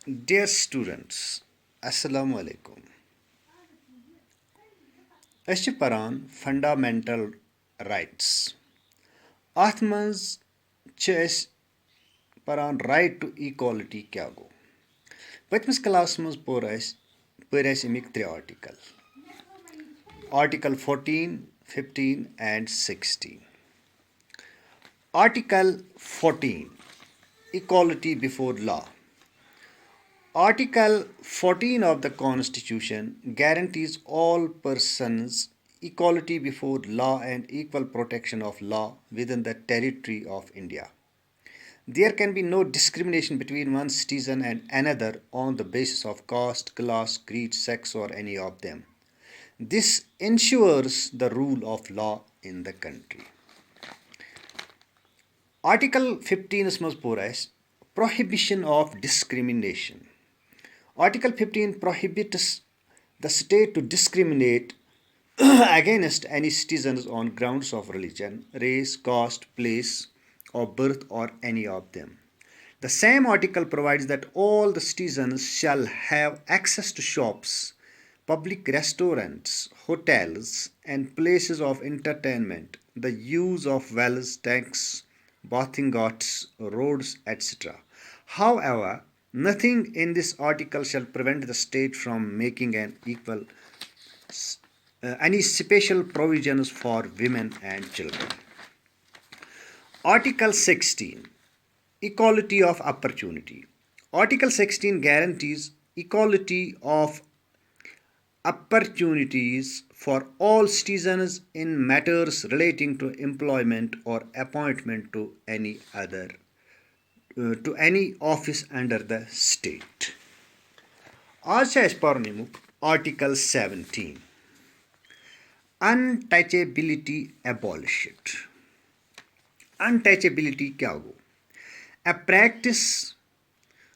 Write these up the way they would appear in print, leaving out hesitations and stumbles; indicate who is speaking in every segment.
Speaker 1: Dear students, Assalamu alaikum. أسۍ چھِ پران فنڈامنٹل رایٹس. اَتھ منٛز چھِ أسۍ پران رایٹ ٹو ایکوالٹی کیٛاہ گوٚو. پٔتمِس کلاسس منٛز پٔرۍ اَسہِ اَمِکۍ 3 article. Article 14, 15 and 16. Article 14, Equality before law. Article 14 of the Constitution guarantees all persons equality before law and equal protection of law within the territory of India. There can be no discrimination between one citizen and another on the basis of caste, class, creed, sex, or any of them. This ensures the rule of law in the country. Article 15 منٛز پوٚر اَسہِ prohibition of discrimination. Article 15 prohibits the state to discriminate against any citizens on grounds of religion, race, caste, place of birth, or any of them. The same article provides that all the citizens shall have access to shops, public restaurants, hotels, and places of entertainment, the use of wells, tanks, bathing ghats, roads, etc. However, nothing in this article shall prevent the state from making any special provisions for women and children. Article 16, Equality of Opportunity. Article 16 guarantees equality of opportunities for all citizens in matters relating to employment or appointment to any office under the state. آز چھِ اَسہِ پَرُن اَمیُک article 17. Untouchability abolished. Untouchability کیٛاہ گوٚو؟ A practice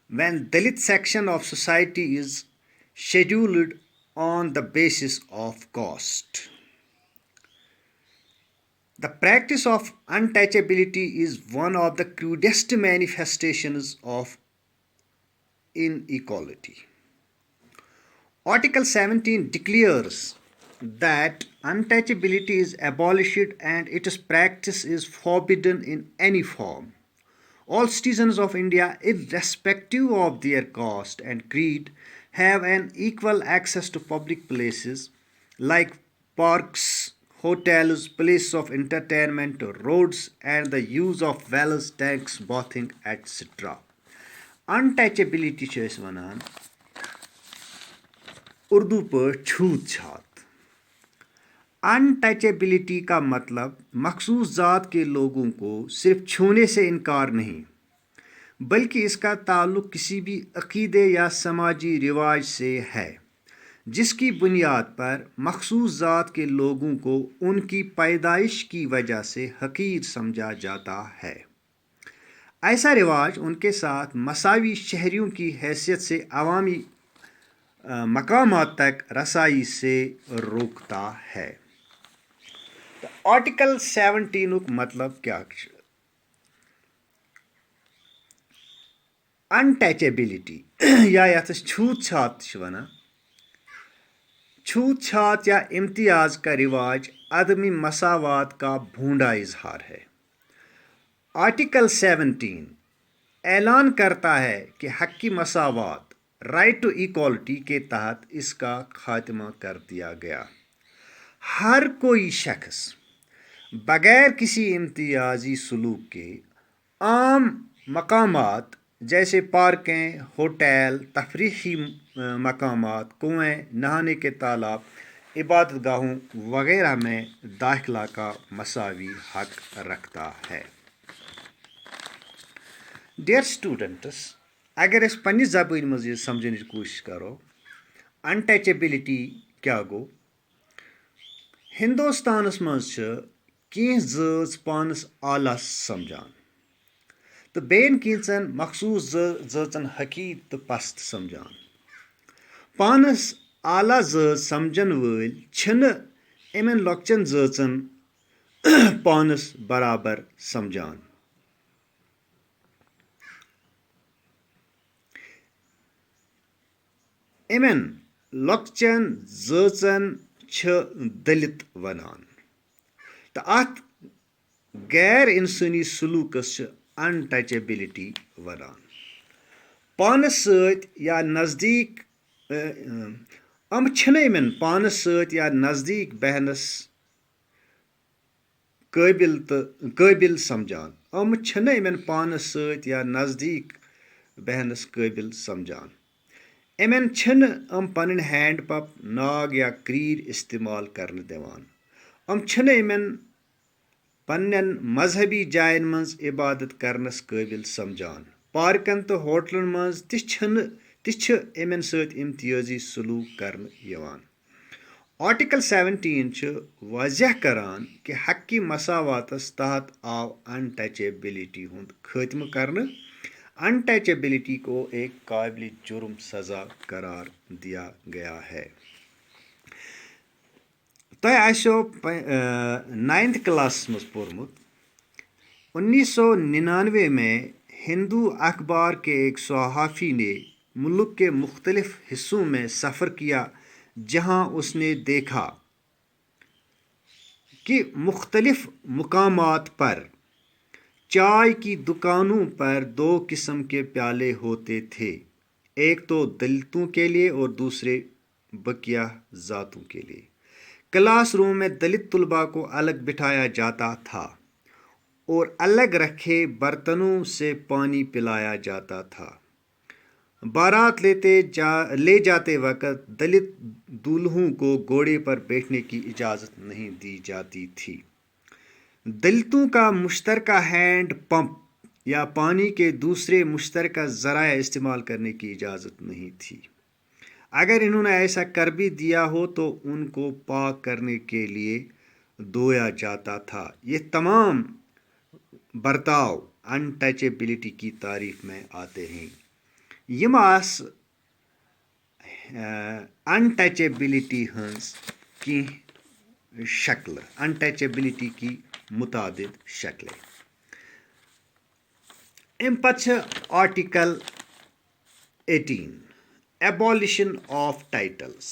Speaker 1: when Dalit section of society is scheduled on the basis of caste. The practice of untouchability is one of the crudest manifestations of inequality. Article 17 declares that untouchability is abolished and its practice is forbidden in any form. All citizens of India, irrespective of their caste and creed, have an equal access to public places like parks, hotels, places of entertainment, roads, and the use of wells, tanks, bathing, etc. Untouchability چھِ أسۍ وَنان اردو پٲٹھۍ چھوت چھات. انٹچیبلٹی کا مطلب مخصوص ذات کے لوگوں کو صرف چھونے سے انکار نہیں بلکہ اس کا تعلق کسی بھی عقیدے یا سماجی رواج سے ہے جس کی بنیاد پر مخصوص ذات کے لوگوں کو ان کی پیدائش کی وجہ سے حقیر سمجھا جاتا ہے. ایسا رواج ان کے ساتھ مساوی شہریوں کی حیثیت سے عوامی مقامات تک رسائی سے روکتا ہے. آرٹیکل 17 مطلب کیا چھُ؟ انٹچیبلٹی یا یَتھ أسۍ چھوت چھات چھِ وَنان. چھوت چھات یا امتیاز کا رواج عدمی مساوات کا بھونڈا اظہار ہے. آرٹیکل 17 اعلان کرتا ہے کہ حق کی مساوات رائٹ ٹو ایکوالٹی کے تحت اس کا خاتمہ کر دیا گیا. ہر کوئی شخص بغیر کسی امتیازی سلوک کے عام مقامات جیسے پارکیں، ہوٹل، تفریحی مقامات، کنویں، نہانے کے تالاب، عبادت گاہوں وغیرہ میں داخلہ کا مساوی حق رکھتا ہے. ڈیئر اسٹوڈنٹس، اگر أسۍ پنٛنہِ زبٲنۍ منٛز یہِ سمجھنٕچ کوٗشِش کرو انٹچیبلٹی کیٛاہ گوٚو. ہندوستانس منٛز چھِ کینٛہہ زٲژ پانس اعلیٰ سمجھان تہٕ بیٚیَن کینٛژن مخصوٗص زٲژن حقیٖر تہٕ پست سمجھان. پانس اعلیٰ زٲژ سمجھن وٲلۍ چھِنہٕ یِمن لۄکچن زٲژن پانس برابر سمجھان. یِمن لۄکچن زٲژن چھِ دٔلِت ونان تہٕ اتھ غیر انسٲنی سلوٗکس چھِ انٹچیبلٹی ونان. پانس سۭتۍ یا نزدیٖک چھِنہٕ یِمن پانس سۭتۍ یا نزدیٖک بیہنس قٲبِل سمجھان. چھِنہٕ یِمن پانس سۭتۍ یا نزدیٖک بیہنس قٲبِل سمجھان. یِمن چھِنہٕ پنٕنۍ ہینڈ پمپ ناگ یا کریٖر استعمال کرنہٕ دِوان. چھِنہٕ یِمن پننٮ۪ن مذہبی جاین منٛز عبادت کرنس قٲبِل سمجھان. پارکن تہٕ ہوٹلن منٛز تہِ چھِ یِمن سۭتۍ امتیٲزی سلوٗک کرنہٕ یِوان. آرٹیکل 17 چھُ واضح کران کہِ حقہِ مساواتس تحت آو انٹچیبلٹی ہُنٛد خٲتمہٕ کرنہٕ. انٹچیبلٹی کو ایک قابل جرم سزا قرار دیا گیا ہے. تۄہہِ آسیو 9th کلاسس منٛز پوٚرمُت 1999 میں ہندو اخبار کے ایک صحافی نے ملک کے مختلف حصوں میں سفر کیا جہاں اس نے دیکھا کہ مختلف مقامات پر چائے کی دکانوں پر 2 قسم کے پیالے ہوتے تھے. ایک تو دلتوں کے لیے اور دوسرے بقیہ ذاتوں کے لیے. کلاس روم میں دلت طلباء کو الگ بٹھایا جاتا تھا اور الگ رکھے برتنوں سے پانی پلایا جاتا تھا. بارات لے جاتے وقت دلت دولہوں کو گھوڑے پر بیٹھنے کی اجازت نہیں دی جاتی تھی. دلتوں کا مشترکہ ہینڈ پمپ یا پانی کے دوسرے مشترکہ ذرائع استعمال کرنے کی اجازت نہیں تھی. اگر انہوں نے ایسا کر بھی دیا ہو تو ان کو پاک کرنے کے لیے دھویا جاتا تھا. یہ تمام برتاؤ انٹچیبلٹی کی تعریف میں آتے ہیں. یم آس انٹچیبلٹی ہنز کینٛہہ شکلہٕ انٹچیبلٹی کی متعدد شکلیں. امہِ پتہٕ چھِ article 18 abolition of titles.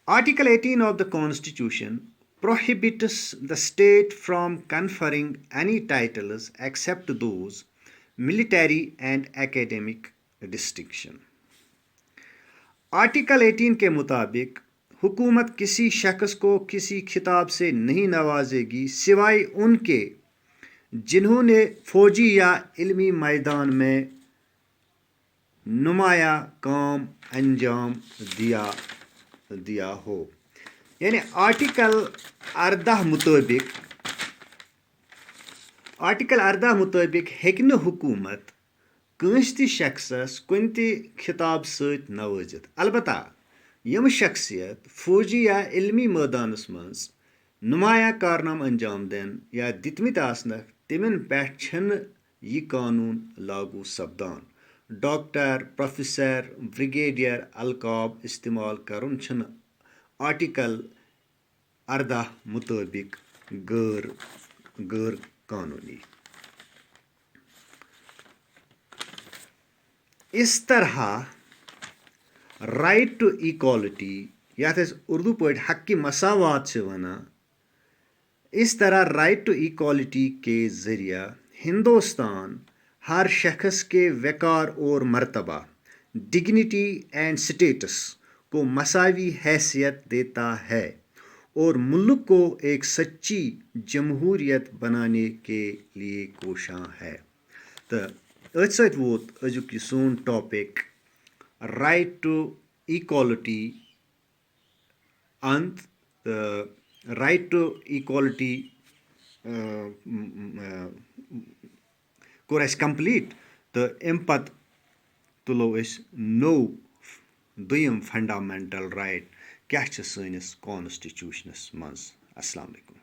Speaker 1: Article 18 of the Constitution prohibits the state from conferring any titles except those military and academic distinction. Article 18 کے مطابق حکومت کسی شخص کو کسی خطاب سے نہیں نوازے گی سوائے ان کے جنہوں نے فوجی یا علمی میدان میں نمایاں کام انجام دیا ہو. یعنی آرٹیکل 18 مطٲبق ہیٚکہِ نہٕ حکوٗمت کٲنٛسہِ تہِ شخصس کُنہِ تہِ خطاب سۭتۍ نوٲزِتھ. البتہ یِم شخصیت فوجی یا علمی مٲدانس منٛز نمایاں کارنامہٕ انجام دِن یا دِتمٕتۍ آسنکھ تِمن پٮ۪ٹھ چھِنہٕ یہِ قانوٗن لاگوٗ سپدان. ڈاکٹر، پروفیسر، بریگیڈیئر القاب استعمال کرُن چھُنہٕ آرٹیکل 18 مطٲبق غٲر قانونی. اس طرح رائٹ ٹو ایکوالٹی یتھ أسۍ اردو پٲٹھۍ حقہِ مساوات چھِ ونان، اس طرح رائٹ ٹو ایکوالٹی کے ذریعہ ہندوستان ہر شخص کے وقار اور مرتبہ ڈگنیٹی اینڈ اسٹیٹس کو مساوی حیثیت دیتا ہے اور ملک کو ایک سچی جمہوریت بنانے کے لیے کوشاں ہے. تہٕ أتھۍ سۭتۍ ووت أزیُک یہِ سون ٹاپِک رائٹ ٹو ایکوالٹی انت. تہٕ رائٹ ٹو ایکوالٹی کوٚر اَسہِ کمپلیٖٹ تہٕ اَمہِ پتہٕ تُلو أسۍ نوٚو دوٚیِم فنڈامنٹل رائٹ کیاہ چھِ سٲنِس کانسٹِچوٗشنس منٛز. السلام علیکم.